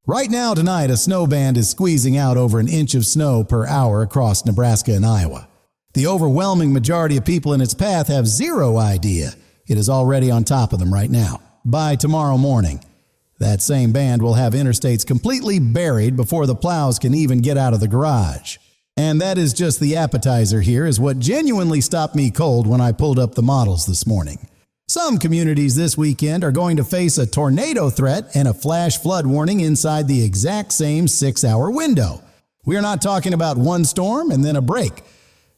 Right now tonight, a snow band is squeezing out over an inch of snow per hour across Nebraska and Iowa. The overwhelming majority of people in its path have zero idea it is already on top of them right now. By tomorrow morning, that same band will have interstates completely buried before the plows can even get out of the garage. And that is just the appetizer here, is what genuinely stopped me cold when I pulled up the models this morning. Some communities this weekend are going to face a tornado threat and a flash flood warning inside the exact same 6-hour window. We are not talking about one storm and then a break.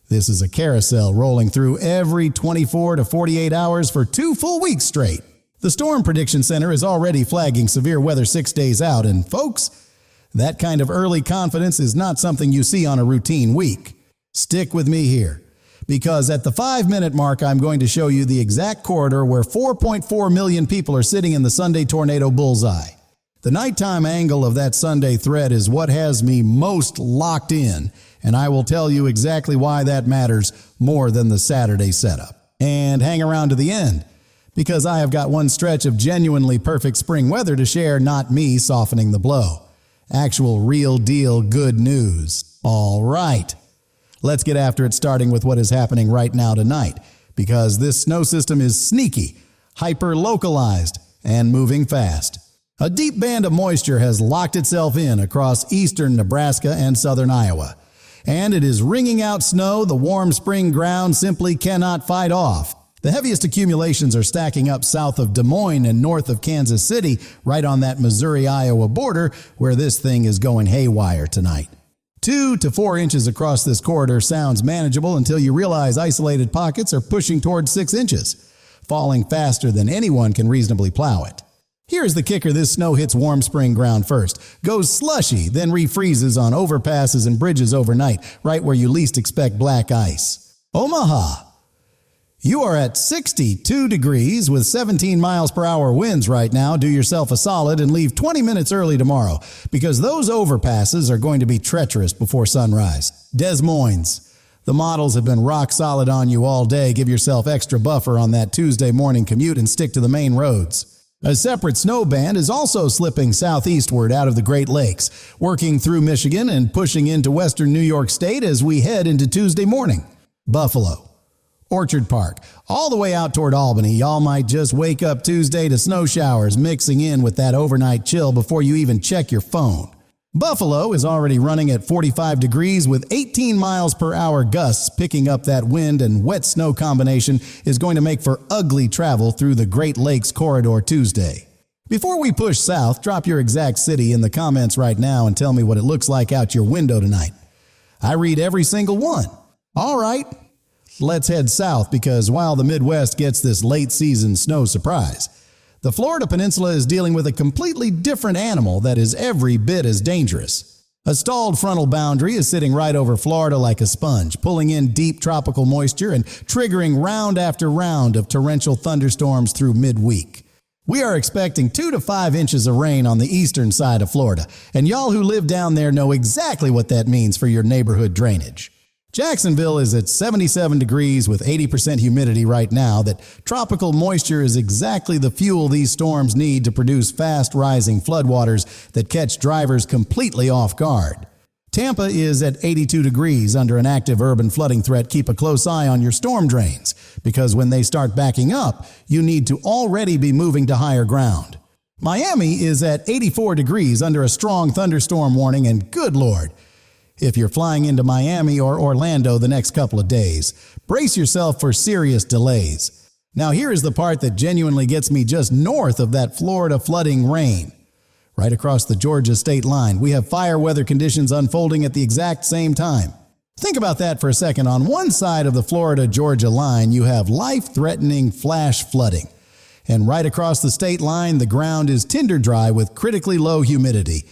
This is a carousel rolling through every 24 to 48 hours for 2 full weeks straight. The Storm Prediction Center is already flagging severe weather 6 days out, and folks, that kind of early confidence is not something you see on a routine week. Stick with me here, because at the 5-minute mark, I'm going to show you the exact corridor where 4.4 million people are sitting in the Sunday tornado bullseye. The nighttime angle of that Sunday thread is what has me most locked in, and I will tell you exactly why that matters more than the Saturday setup. And hang around to the end, because I have got one stretch of genuinely perfect spring weather to share, not me softening the blow. Actual real deal good news. All right. Let's get after it, starting with what is happening right now tonight, because this snow system is sneaky, hyper-localized, and moving fast. A deep band of moisture has locked itself in across eastern Nebraska and southern Iowa, and it is wringing out snow the warm spring ground simply cannot fight off. The heaviest accumulations are stacking up south of Des Moines and north of Kansas City, right on that Missouri-Iowa border, where this thing is going haywire tonight. 2 to 4 inches across this corridor sounds manageable until you realize isolated pockets are pushing towards 6 inches, falling faster than anyone can reasonably plow it. Here's the kicker: this snow hits warm spring ground first, goes slushy, then refreezes on overpasses and bridges overnight, right where you least expect black ice. Omaha. You are at 62 degrees with 17 miles per hour winds right now. Do yourself a solid and leave 20 minutes early tomorrow, because those overpasses are going to be treacherous before sunrise. Des Moines. The models have been rock solid on you all day. Give yourself extra buffer on that Tuesday morning commute and stick to the main roads. A separate snow band is also slipping southeastward out of the Great Lakes, working through Michigan and pushing into western New York State as we head into Tuesday morning. Buffalo, Orchard Park, all the way out toward Albany. Y'all might just wake up Tuesday to snow showers mixing in with that overnight chill before you even check your phone. Buffalo is already running at 45 degrees with 18 miles per hour gusts. Picking up that wind and wet snow combination is going to make for ugly travel through the Great Lakes corridor Tuesday. Before we push south, drop your exact city in the comments right now and tell me what it looks like out your window tonight. I read every single one. All right, let's head south, because while the Midwest gets this late season snow surprise, the Florida Peninsula is dealing with a completely different animal that is every bit as dangerous. A stalled frontal boundary is sitting right over Florida like a sponge, pulling in deep tropical moisture and triggering round after round of torrential thunderstorms through midweek. We are expecting 2 to 5 inches of rain on the eastern side of Florida, and y'all who live down there know exactly what that means for your neighborhood drainage. Jacksonville is at 77 degrees with 80% humidity right now. That tropical moisture is exactly the fuel these storms need to produce fast-rising floodwaters that catch drivers completely off guard. Tampa is at 82 degrees under an active urban flooding threat. Keep a close eye on your storm drains, because when they start backing up, you need to already be moving to higher ground. Miami is at 84 degrees under a strong thunderstorm warning, and good Lord, if you're flying into Miami or Orlando the next couple of days, brace yourself for serious delays. Now here is the part that genuinely gets me just north of that Florida flooding rain. Right across the Georgia state line, we have fire weather conditions unfolding at the exact same time. Think about that for a second. On one side of the Florida-Georgia line, you have life-threatening flash flooding. And right across the state line, the ground is tinder dry with critically low humidity.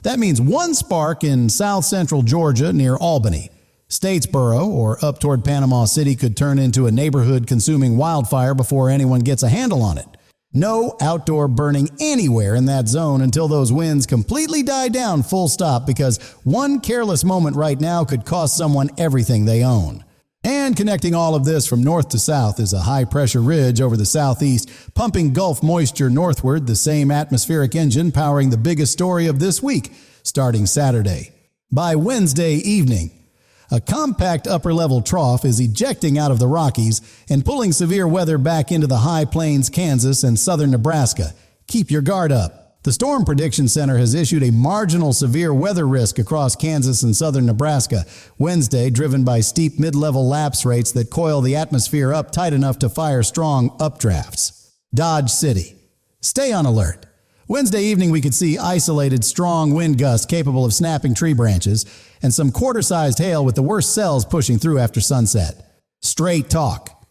That means one spark in south-central Georgia near Albany, Statesboro, or up toward Panama City could turn into a neighborhood-consuming wildfire before anyone gets a handle on it. No outdoor burning anywhere in that zone until those winds completely die down, full stop, because one careless moment right now could cost someone everything they own. And And connecting all of this from north to south is a high-pressure ridge over the southeast, pumping Gulf moisture northward, the same atmospheric engine powering the biggest story of this week, starting Saturday. By Wednesday evening, a compact upper-level trough is ejecting out of the Rockies and pulling severe weather back into the high plains, Kansas, and southern Nebraska. Keep your guard up. The Storm Prediction Center has issued a marginal severe weather risk across Kansas and southern Nebraska Wednesday, driven by steep mid-level lapse rates that coil the atmosphere up tight enough to fire strong updrafts. Dodge City. Stay on alert. Wednesday evening we could see isolated strong wind gusts capable of snapping tree branches and some quarter-sized hail with the worst cells pushing through after sunset. Straight talk.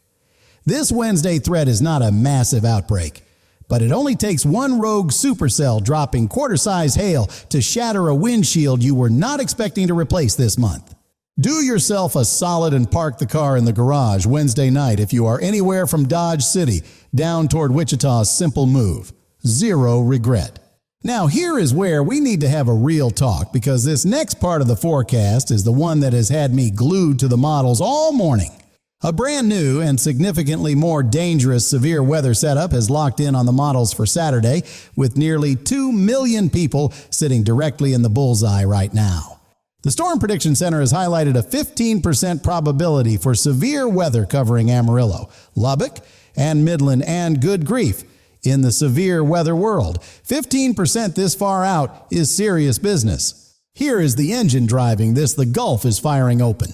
This Wednesday threat is not a massive outbreak, but it only takes one rogue supercell dropping quarter-size hail to shatter a windshield you were not expecting to replace this month. Do yourself a solid and park the car in the garage Wednesday night if you are anywhere from Dodge City down toward Wichita's simple move. Zero regret. Now here is where we need to have a real talk, because this next part of the forecast is the one that has had me glued to the models all morning. A brand new and significantly more dangerous severe weather setup has locked in on the models for Saturday, with nearly 2 million people sitting directly in the bullseye right now. The Storm Prediction Center has highlighted a 15% probability for severe weather covering Amarillo, Lubbock, and Midland, and good grief, in the severe weather world. 15% this far out is serious business. Here is the engine driving this. The Gulf is firing open,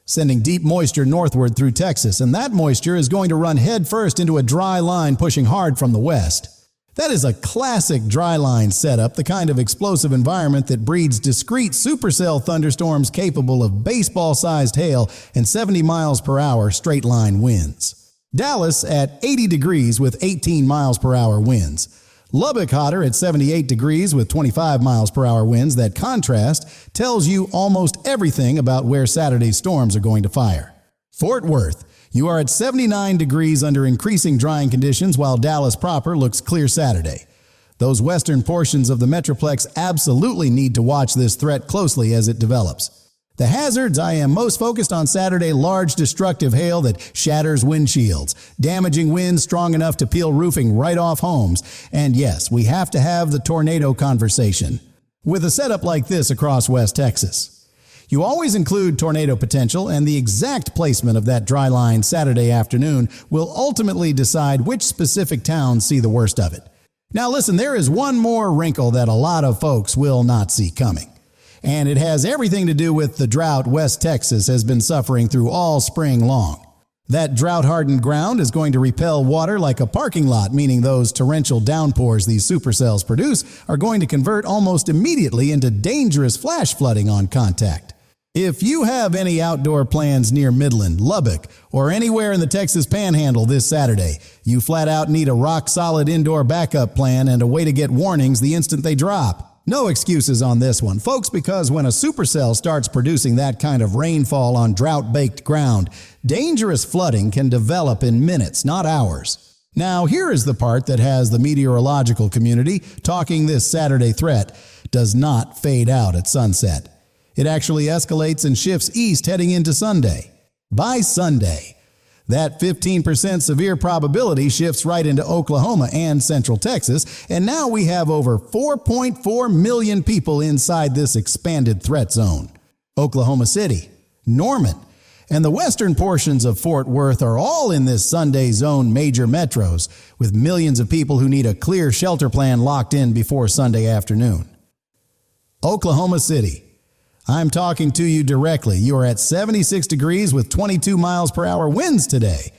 sending deep moisture northward through Texas, and that moisture is going to run headfirst into a dry line pushing hard from the west. That is a classic dry line setup, the kind of explosive environment that breeds discrete supercell thunderstorms capable of baseball-sized hail and 70 miles per hour straight-line winds. Dallas at 80 degrees with 18 miles per hour winds. Lubbock hotter at 78 degrees with 25 miles per hour winds. That contrast tells you almost everything about where Saturday's storms are going to fire. Fort Worth, you are at 79 degrees under increasing drying conditions, while Dallas proper looks clear Saturday. Those western portions of the Metroplex absolutely need to watch this threat closely as it develops. The hazards, I am most focused on Saturday: large destructive hail that shatters windshields, damaging winds strong enough to peel roofing right off homes, and yes, we have to have the tornado conversation with a setup like this across West Texas. You always include tornado potential, and the exact placement of that dry line Saturday afternoon will ultimately decide which specific towns see the worst of it. Now listen, there is one more wrinkle that a lot of folks will not see coming, and it has everything to do with the drought West Texas has been suffering through all spring long. That drought-hardened ground is going to repel water like a parking lot, meaning those torrential downpours these supercells produce are going to convert almost immediately into dangerous flash flooding on contact. If you have any outdoor plans near Midland, Lubbock, or anywhere in the Texas Panhandle this Saturday, you flat out need a rock-solid indoor backup plan and a way to get warnings the instant they drop. No excuses on this one, folks, because when a supercell starts producing that kind of rainfall on drought-baked ground, dangerous flooding can develop in minutes, not hours. Now, here is the part that has the meteorological community talking this Saturday threat does not fade out at sunset. It actually escalates and shifts east heading into Sunday. By Sunday, that 15% severe probability shifts right into Oklahoma and Central Texas, and now we have over 4.4 million people inside this expanded threat zone. Oklahoma City, Norman, and the western portions of Fort Worth are all in this Sunday zone major metros, with millions of people who need a clear shelter plan locked in before Sunday afternoon. Oklahoma City, I'm talking to you directly. You are at 76 degrees with 22 miles per hour winds today.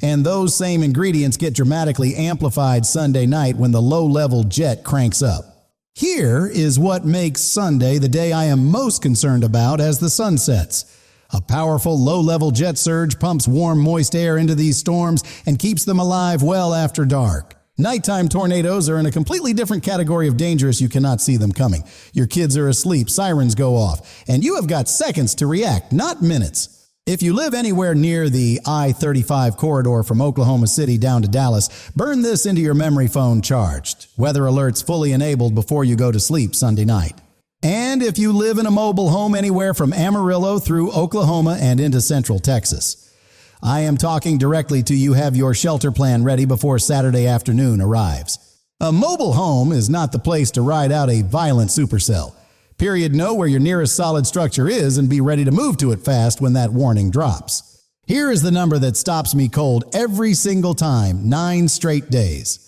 And those same ingredients get dramatically amplified Sunday night when the low-level jet cranks up. Here is what makes Sunday the day I am most concerned about as the sun sets. A powerful low-level jet surge pumps warm, moist air into these storms and keeps them alive well after dark. Nighttime tornadoes are in a completely different category of dangerous. You cannot see them coming. Your kids are asleep, sirens go off, and you have got seconds to react, not minutes. If you live anywhere near the I-35 corridor from Oklahoma City down to Dallas, burn this into your memory foam charged. Weather alerts fully enabled before you go to sleep Sunday night. And if you live in a mobile home anywhere from Amarillo through Oklahoma and into central Texas, I am talking directly to you. Have your shelter plan ready before Saturday afternoon arrives. A mobile home is not the place to ride out a violent supercell. Period. Know where your nearest solid structure is and be ready to move to it fast when that warning drops. Here is the number that stops me cold every single time: 9 straight days.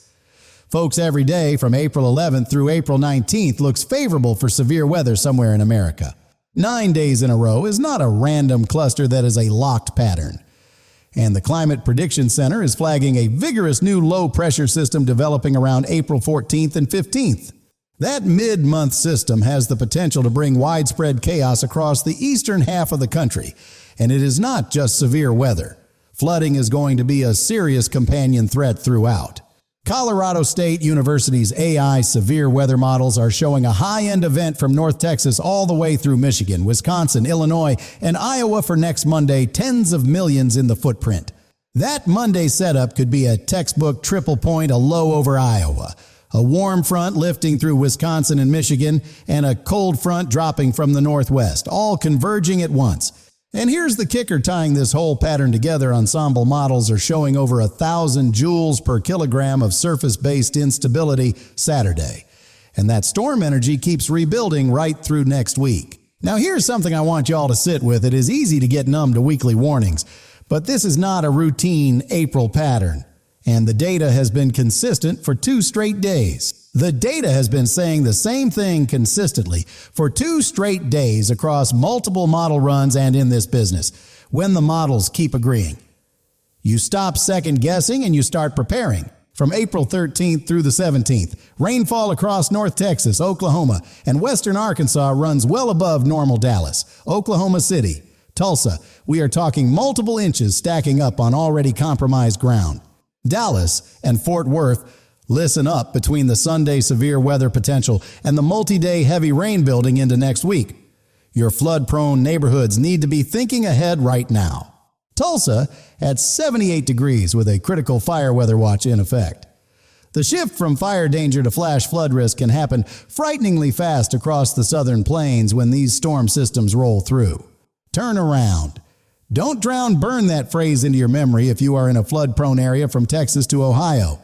Folks, every day from April 11th through April 19th looks favorable for severe weather somewhere in America. 9 days in a row is not a random cluster that is a locked pattern. And the Climate Prediction Center is flagging a vigorous new low-pressure system developing around April 14th and 15th. That mid-month system has the potential to bring widespread chaos across the eastern half of the country. And it is not just severe weather. Flooding is going to be a serious companion threat throughout. Colorado State University's AI severe weather models are showing a high-end event from North Texas all the way through Michigan, Wisconsin, Illinois, and Iowa for next Monday, tens of millions in the footprint. That Monday setup could be a textbook triple point, a low over Iowa, a warm front lifting through Wisconsin and Michigan, and a cold front dropping from the northwest, all converging at once. And here's the kicker tying this whole pattern together. Ensemble models are showing over 1,000 joules per kilogram of surface-based instability Saturday. And that storm energy keeps rebuilding right through next week. Now here's something I want y'all to sit with. It is easy to get numb to weekly warnings, but this is not a routine April pattern. And the data has been consistent for 2 straight days. The data has been saying the same thing consistently for 2 straight days across multiple model runs and in this business, when the models keep agreeing. You stop second guessing and you start preparing. From April 13th through the 17th, rainfall across North Texas, Oklahoma, and western Arkansas runs well above normal. Dallas, Oklahoma City, Tulsa, we are talking multiple inches stacking up on already compromised ground. Dallas and Fort Worth, listen up between the Sunday severe weather potential and the multi-day heavy rain building into next week. Your flood-prone neighborhoods need to be thinking ahead right now. Tulsa at 78 degrees with a critical fire weather watch in effect. The shift from fire danger to flash flood risk can happen frighteningly fast across the southern plains when these storm systems roll through. Turn around. Don't drown, burn that phrase into your memory if you are in a flood-prone area from Texas to Ohio,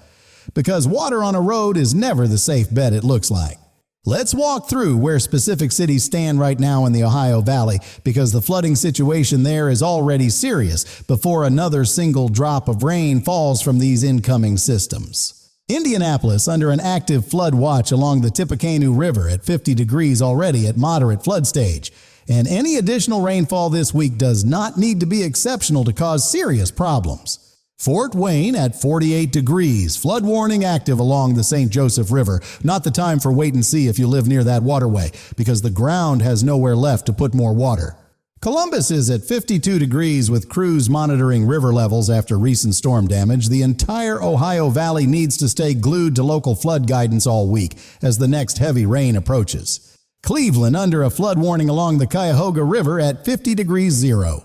because water on a road is never the safe bet it looks like. Let's walk through where specific cities stand right now in the Ohio Valley, because the flooding situation there is already serious before another single drop of rain falls from these incoming systems. Indianapolis under an active flood watch along the Tippecanoe River at 50 degrees already at moderate flood stage. And any additional rainfall this week does not need to be exceptional to cause serious problems. Fort Wayne at 48 degrees, flood warning active along the St. Joseph River. Not the time for wait and see if you live near that waterway, because the ground has nowhere left to put more water. Columbus is at 52 degrees with crews monitoring river levels after recent storm damage. The entire Ohio Valley needs to stay glued to local flood guidance all week as the next heavy rain approaches. Cleveland under a flood warning along the Cuyahoga River at 50 degrees 0.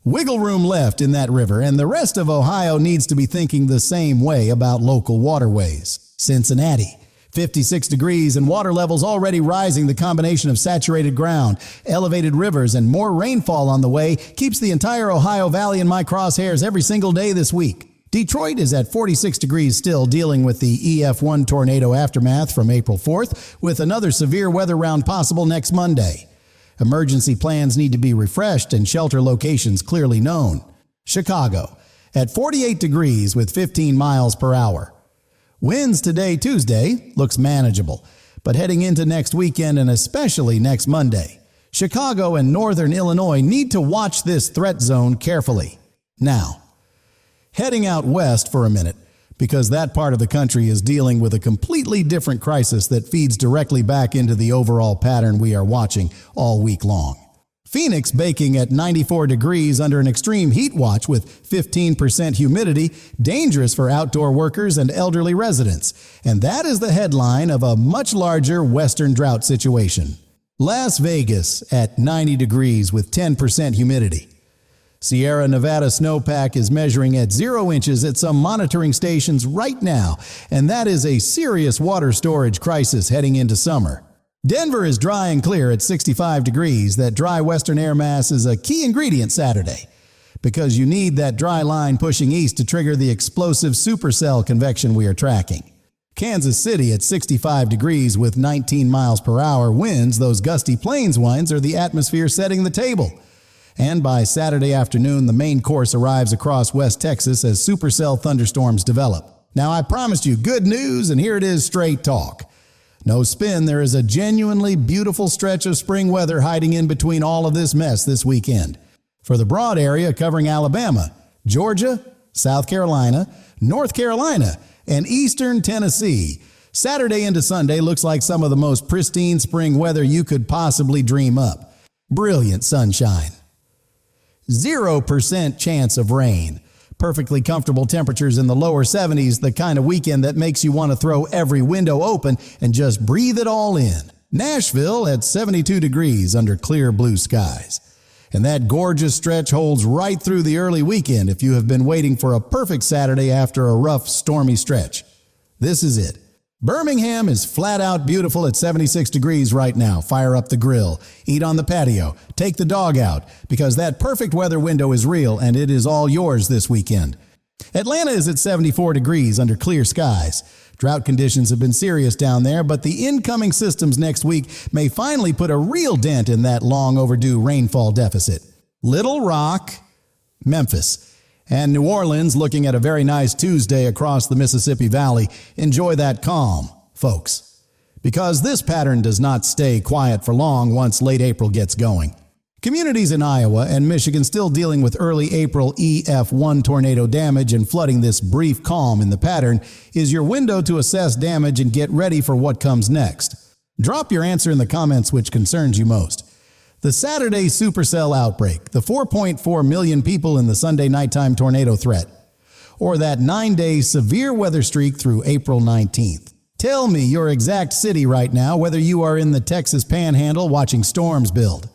Wiggle room left in that river, and the rest of Ohio needs to be thinking the same way about local waterways. Cincinnati, 56 degrees and water levels already rising. The combination of saturated ground, elevated rivers, and more rainfall on the way keeps the entire Ohio Valley in my crosshairs every single day this week. Detroit is at 46 degrees still, dealing with the EF1 tornado aftermath from April 4th, with another severe weather round possible next Monday. Emergency plans need to be refreshed and shelter locations clearly known. Chicago at 48 degrees with 15 miles per hour. Winds today, Tuesday, looks manageable, but heading into next weekend and especially next Monday, Chicago and northern Illinois need to watch this threat zone carefully. Now, heading out west for a minute, because that part of the country is dealing with a completely different crisis that feeds directly back into the overall pattern we are watching all week long. Phoenix baking at 94 degrees under an extreme heat watch with 15% humidity, dangerous for outdoor workers and elderly residents. And that is the headline of a much larger western drought situation. Las Vegas at 90 degrees with 10% humidity. Sierra Nevada snowpack is measuring at 0 inches at some monitoring stations right now, and that is a serious water storage crisis heading into summer. Denver is dry and clear at 65 degrees. That dry western air mass is a key ingredient Saturday because you need that dry line pushing east to trigger the explosive supercell convection we are tracking. Kansas City at 65 degrees with 19 miles per hour winds. Those gusty plains winds are the atmosphere setting the table. And by Saturday afternoon, the main course arrives across West Texas as supercell thunderstorms develop. Now, I promised you good news, and here it is, straight talk. No spin, there is a genuinely beautiful stretch of spring weather hiding in between all of this mess this weekend. For the broad area covering Alabama, Georgia, South Carolina, North Carolina, and eastern Tennessee, Saturday into Sunday looks like some of the most pristine spring weather you could possibly dream up. Brilliant sunshine. 0% chance of rain. Perfectly comfortable temperatures in the lower 70s, the kind of weekend that makes you want to throw every window open and just breathe it all in. Nashville at 72 degrees under clear blue skies. And that gorgeous stretch holds right through the early weekend if you have been waiting for a perfect Saturday after a rough, stormy stretch. This is it. Birmingham is flat out beautiful at 76 degrees right now. Fire up the grill, eat on the patio, take the dog out, because that perfect weather window is real and it is all yours this weekend. Atlanta is at 74 degrees under clear skies. Drought conditions have been serious down there, but the incoming systems next week may finally put a real dent in that long overdue rainfall deficit. Little Rock, Memphis, and New Orleans looking at a very nice Tuesday across the Mississippi Valley. Enjoy that calm, folks, because this pattern does not stay quiet for long once late April gets going. Communities in Iowa and Michigan still dealing with early April EF1 tornado damage, and flooding this brief calm in the pattern is your window to assess damage and get ready for what comes next. Drop your answer in the comments which concerns you most. The Saturday supercell outbreak, the 4.4 million people in the Sunday nighttime tornado threat, or that 9-day severe weather streak through April 19th. Tell me your exact city right now, whether you are in the Texas Panhandle watching storms build,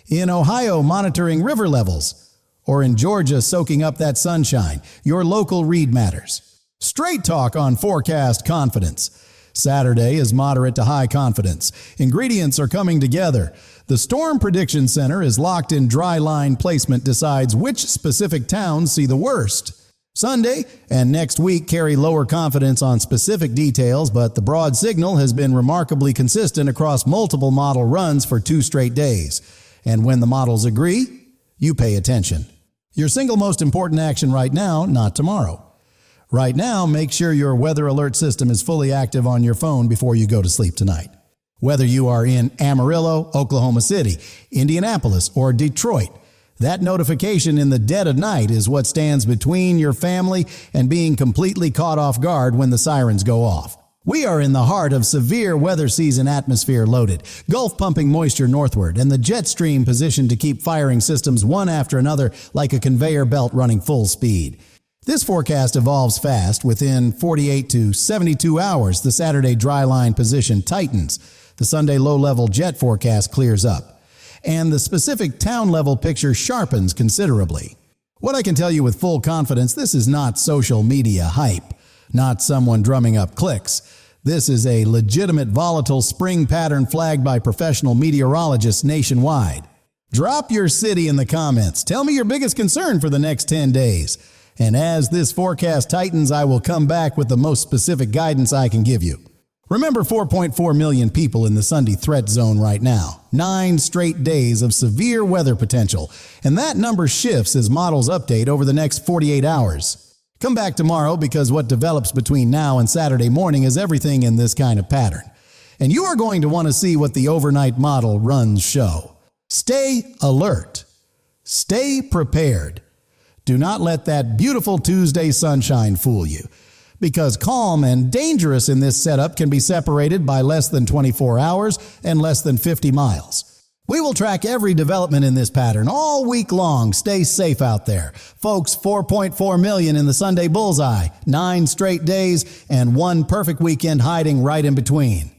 in Ohio monitoring river levels, or in Georgia soaking up that sunshine. Your local read matters. Straight talk on forecast confidence. Saturday is moderate to high confidence. Ingredients are coming together. The Storm Prediction Center is locked in. Dry line placement decides which specific towns see the worst. Sunday and next week carry lower confidence on specific details, but the broad signal has been remarkably consistent across multiple model runs for 2 straight days. And when the models agree, you pay attention. Your single most important action right now, not tomorrow. Right now, make sure your weather alert system is fully active on your phone before you go to sleep tonight. Whether you are in Amarillo, Oklahoma City, Indianapolis, or Detroit, that notification in the dead of night is what stands between your family and being completely caught off guard when the sirens go off. We are in the heart of severe weather season atmosphere loaded, Gulf pumping moisture northward, and the jet stream positioned to keep firing systems one after another like a conveyor belt running full speed. This forecast evolves fast. Within 48 to 72 hours, the Saturday dry line position tightens. The Sunday low-level jet forecast clears up, and the specific town-level picture sharpens considerably. What I can tell you with full confidence, this is not social media hype. Not someone drumming up clicks. This is a legitimate volatile spring pattern flagged by professional meteorologists nationwide. Drop your city in the comments. Tell me your biggest concern for the next 10 days. And as this forecast tightens, I will come back with the most specific guidance I can give you. Remember 4.4 million people in the Sunday threat zone right now. 9 straight days of severe weather potential. And that number shifts as models update over the next 48 hours. Come back tomorrow, because what develops between now and Saturday morning is everything in this kind of pattern. And you are going to want to see what the overnight model runs show. Stay alert. Stay prepared. Do not let that beautiful Tuesday sunshine fool you, because calm and dangerous in this setup can be separated by less than 24 hours and less than 50 miles. We will track every development in this pattern all week long. Stay safe out there. Folks, 4.4 million in the Sunday bullseye, 9 straight days, and 1 perfect weekend hiding right in between.